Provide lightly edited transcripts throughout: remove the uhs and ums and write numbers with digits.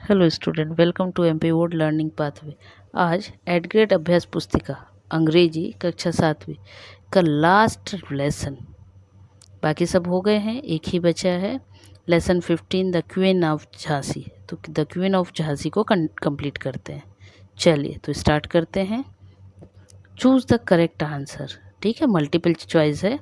Hello student, welcome to MP word learning pathway. आज eight grade अभ्यास पुस्तिका अंग्रेजी कक्षा 7वीं का लास्ट लेसन, बाकी सब हो गए हैं, एक ही बचा है lesson 15 the queen of Jhansi. तो द क्वीन ऑफ झांसी को कंप्लीट करते हैं। चलिए तो स्टार्ट करते हैं। Choose the correct answer. ठीक है, मल्टीपल चॉइस है।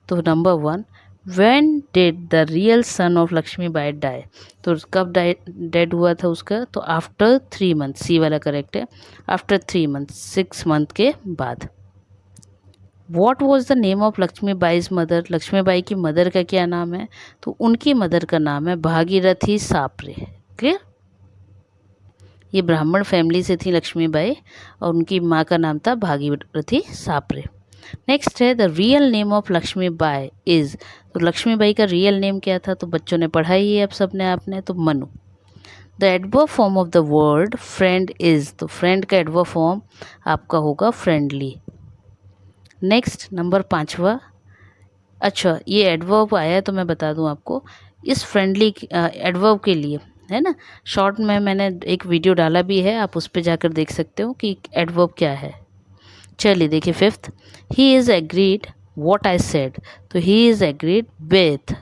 तो number 1, when did the real son of Lakshmi Bai die. तो कब डेड हुआ था उसका? तो आफ्टर 3 मंथ, सी वाला करेक्ट है। आफ्टर 3 मंथ, 6 मंथ के बाद। What was the name of Lakshmi Bai's mother. Lakshmi Bai की मदर का क्या नाम है? तो उनकी मदर का नाम है भागीरथी सापरे। क्लियर? ये ब्राह्मण फैमिली से थी लक्ष्मी बाई और उनकी माँ का नाम था भागीरथी सापरे। नेक्स्ट है the real name of Lakshmi by is. तो लक्ष्मी बाई का रियल नेम क्या था? तो बच्चों ने पढ़ा ही है अब सबने आपने, तो Manu. The adverb form of the word friend is. तो फ्रेंड का एडवर्ब फॉर्म आपका होगा फ्रेंडली। नेक्स्ट नंबर 5वां। अच्छा, ये एडवर्ब आया है तो मैं बता दूं आपको, इस फ्रेंडली एडवर्ब के लिए है ना, शॉर्ट में मैंने एक वीडियो डाला भी है, आप उस पर जाकर देख सकते हो कि एडवर्ब क्या है। चलिए देखिए 5th, he is agreed what I said. तो ही इज़ एग्रीड विथ,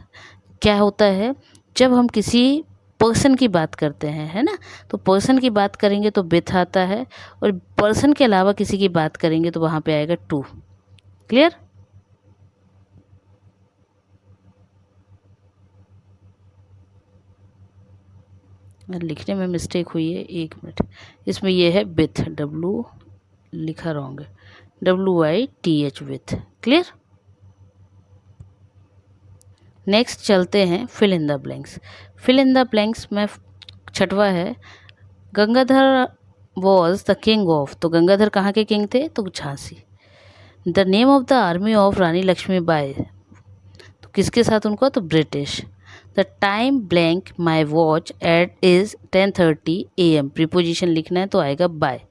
क्या होता है जब हम किसी पर्सन की बात करते हैं, है ना, तो पर्सन की बात करेंगे तो विथ आता है, और पर्सन के अलावा किसी की बात करेंगे तो वहाँ पे आएगा टू। क्लियर? लिखने में मिस्टेक हुई है, 1 मिनट। इसमें ये है विथ, डब्लू लिखा रॉन्ग है, WITH विथ। क्लियर? नेक्स्ट चलते हैं fill in the blanks. Fill in the blanks में 6वां है, Gangadhar was the king of. तो गंगाधर कहाँ के किंग थे? तो Jhansi. The name of the army of Rani Lakshmibai. तो किसके साथ उनको? तो British. The time blank my watch at is 10:30 AM। Preposition लिखना है तो आएगा by.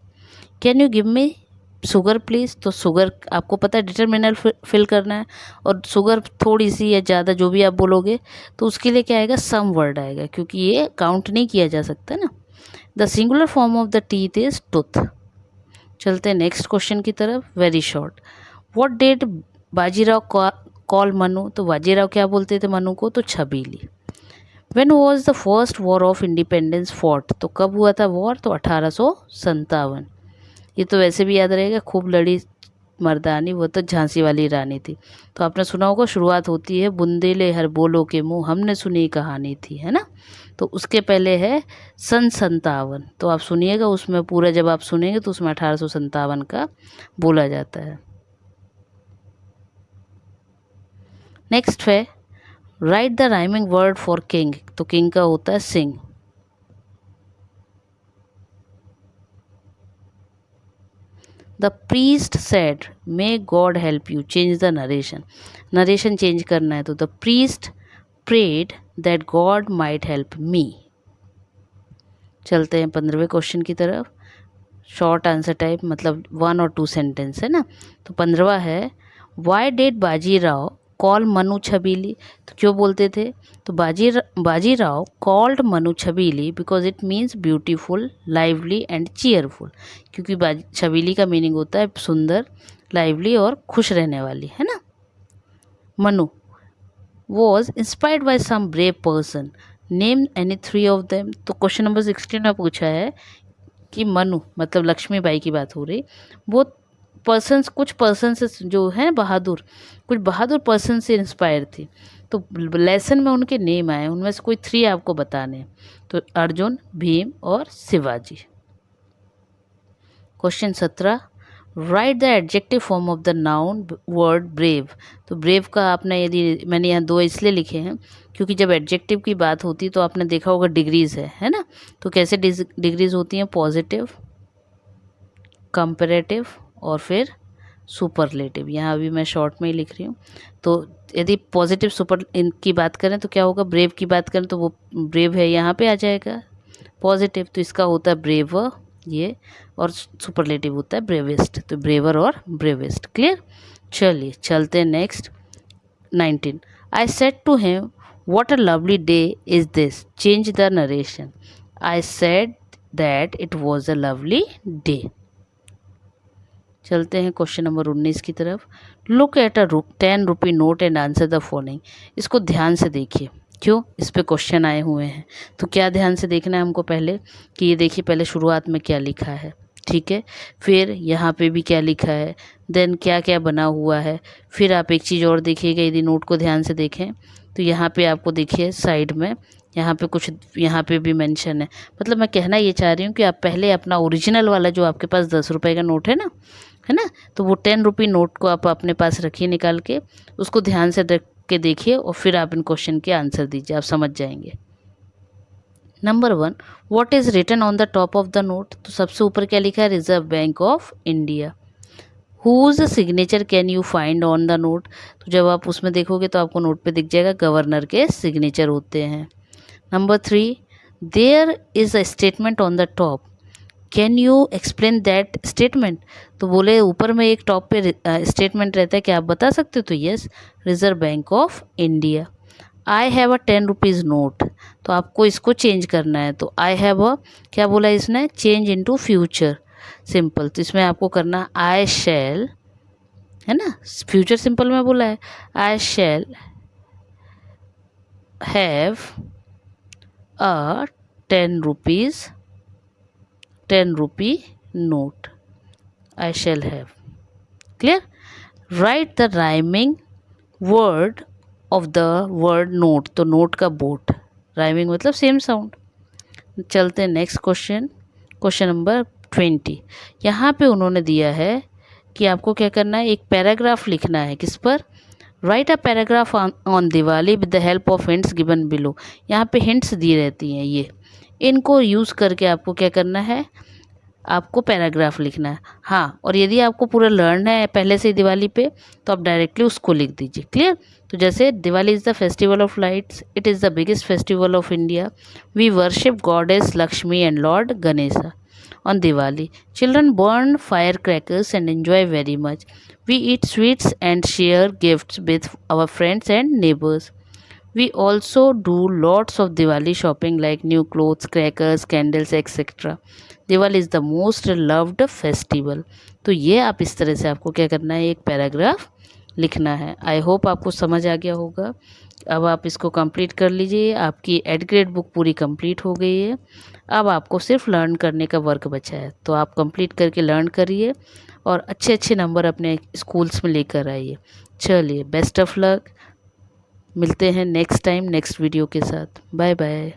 Can you give me sugar please. तो शुगर आपको पता है डिटर्मिनल फिल करना है, और शुगर थोड़ी सी या ज़्यादा जो भी आप बोलोगे तो उसके लिए क्या आएगा? सम वर्ड आएगा, क्योंकि ये काउंट नहीं किया जा सकता ना। The singular form of the teeth is tooth. चलते हैं नेक्स्ट क्वेश्चन की तरफ, very short. What did Bajirao call Manu. तो बाजीराव क्या बोलते थे मनु को? तो Chhabili. When was the first war of independence fought. तो कब हुआ था वॉर? तो 1857। ये तो वैसे भी याद रहेगा, खूब लड़ी मर्दानी, वो तो झांसी वाली रानी थी। तो आपने सुना होगा, शुरुआत होती है बुंदेले हर बोलो के मुंह हमने सुनी कहानी थी, है ना। तो उसके पहले है सन 57। तो आप सुनिएगा उसमें पूरा, जब आप सुनेंगे तो उसमें 1857 का बोला जाता है। नेक्स्ट है write the rhyming word for king. तो किंग का होता है sing. The priest said may God help you, change the narration. Narration change करना है, तो the priest prayed that God might help me. चलते हैं 15वें क्वेश्चन की तरफ। शॉर्ट आंसर टाइप, मतलब 1 और 2 सेंटेंस है ना। तो 15वां है, why did Bajirao call Manu Chhabili. तो क्यों बोलते थे? तो Bajirao called Manu Chhabili because it means beautiful, lively and cheerful. क्योंकि छबीली का मीनिंग होता है सुंदर, लाइवली और खुश रहने वाली, है ना। Manu was inspired by some brave person, name any 3 of them. तो क्वेश्चन नंबर 16 में पूछा है कि मनु, मतलब लक्ष्मीबाई की बात हो रही, वो पर्सन्स, कुछ पर्सन से जो है बहादुर, कुछ बहादुर पर्सन से इंस्पायर थी। तो लेसन में उनके नेम आए, उनमें से कोई 3 आपको बताने हैं। तो अर्जुन, भीम और Shivaji. Question 17, right the adjective form of the noun word brave. तो ब्रेव का आपने, यदि मैंने यहाँ 2 इसलिए लिखे हैं क्योंकि जब एडजेक्टिव की बात होती तो आपने देखा होगा डिग्रीज है ना। तो कैसे डिग्रीज होती हैं? पॉजिटिव, कंपैरेटिव और फिर सुपरलेटिव। यहाँ अभी मैं शॉर्ट में ही लिख रही हूँ। तो यदि पॉजिटिव सुपर इनकी बात करें तो क्या होगा? ब्रेव की बात करें तो वो ब्रेव है यहाँ पे आ जाएगा पॉजिटिव, तो इसका होता है ब्रेवर ये, और सुपरलेटिव होता है ब्रेवेस्ट। तो ब्रेवर और ब्रेवेस्ट। क्लियर? चलिए चलते हैं next 19। I said to him what a lovely day is this, change the narration. I said that it was a lovely day. चलते हैं क्वेश्चन नंबर 19 की तरफ। Look at a 10 rupee note and answer the following. इसको ध्यान से देखिए, क्यों, इस पे क्वेश्चन आए हुए हैं। तो क्या ध्यान से देखना है हमको पहले कि ये देखिए पहले शुरुआत में क्या लिखा है, ठीक है, फिर यहाँ पे भी क्या लिखा है, देन क्या क्या बना हुआ है। फिर आप एक चीज़ और देखिएगा, यदि नोट को ध्यान से देखें तो यहाँ पे आपको देखिए साइड में यहाँ पे कुछ, यहाँ पे भी मेंशन है। मतलब मैं कहना ये चाह रही हूँ कि आप पहले अपना ओरिजिनल वाला जो आपके पास 10 रुपये का नोट है ना, तो वो 10 रुपी नोट को आप अपने पास रखिए निकाल के, उसको ध्यान से देख के देखिए और फिर आप इन क्वेश्चन के आंसर दीजिए, आप समझ जाएंगे। Number 1, what is written on the top of the note. तो सबसे ऊपर क्या लिखा है, Reserve Bank of India. Whose signature can you find on the note. तो जब आप उसमें देखोगे तो आपको नोट पे दिख जाएगा गवर्नर के सिग्नेचर होते हैं। Number 3, there is a statement on the top, can you explain that statement. तो बोले ऊपर में एक टॉप पे स्टेटमेंट रहता है, क्या आप बता सकते हो। तो yes, reserve Bank of India. I have a 10 rupees note, तो आपको इसको चेंज करना है। तो आई हैव अ, क्या बोला इसने, चेंज इनटू फ्यूचर सिंपल। तो इसमें आपको करना आई शैल, है ना, फ्यूचर सिंपल में बोला है, I shall have a 10 rupees 10 rupee note. I shall have. Clear? Write the rhyming word of the word note. तो नोट का बोट, राइमिंग मतलब सेम साउंड। चलते हैं नेक्स्ट क्वेश्चन, क्वेश्चन नंबर 20। यहाँ पे उन्होंने दिया है कि आपको क्या करना है, एक पैराग्राफ लिखना है। किस पर, right a paragraph on Diwali with the help of hints given below. यहाँ पे हिंट्स दी रहती हैं, ये इनको यूज़ करके आपको क्या करना है, आपको पैराग्राफ लिखना है। हाँ, और यदि आपको पूरा लर्न है पहले से ही दिवाली पे, तो आप डायरेक्टली उसको लिख दीजिए। क्लियर। तो जैसे Diwali is the festival of lights, it is the biggest festival of India, we worship goddess Lakshmi and Lord Ganesha on Diwali. Children burn firecrackers and enjoy very much. We eat sweets and share gifts with our friends and neighbors. We also do lots of Diwali shopping like new clothes, crackers, candles, etc. Diwali is the most loved festival. तो ये आप इस तरह से आपको क्या करना है, एक पैराग्राफ लिखना है। आई होप आपको समझ आ गया होगा। अब आप इसको कंप्लीट कर लीजिए, आपकी एड ग्रेड बुक पूरी कंप्लीट हो गई है। अब आपको सिर्फ लर्न करने का वर्क बचा है, तो आप कंप्लीट करके लर्न करिए और अच्छे अच्छे नंबर अपने स्कूल्स में लेकर आइए। चलिए, बेस्ट ऑफ लक, मिलते हैं नेक्स्ट टाइम नेक्स्ट वीडियो के साथ। Bye bye.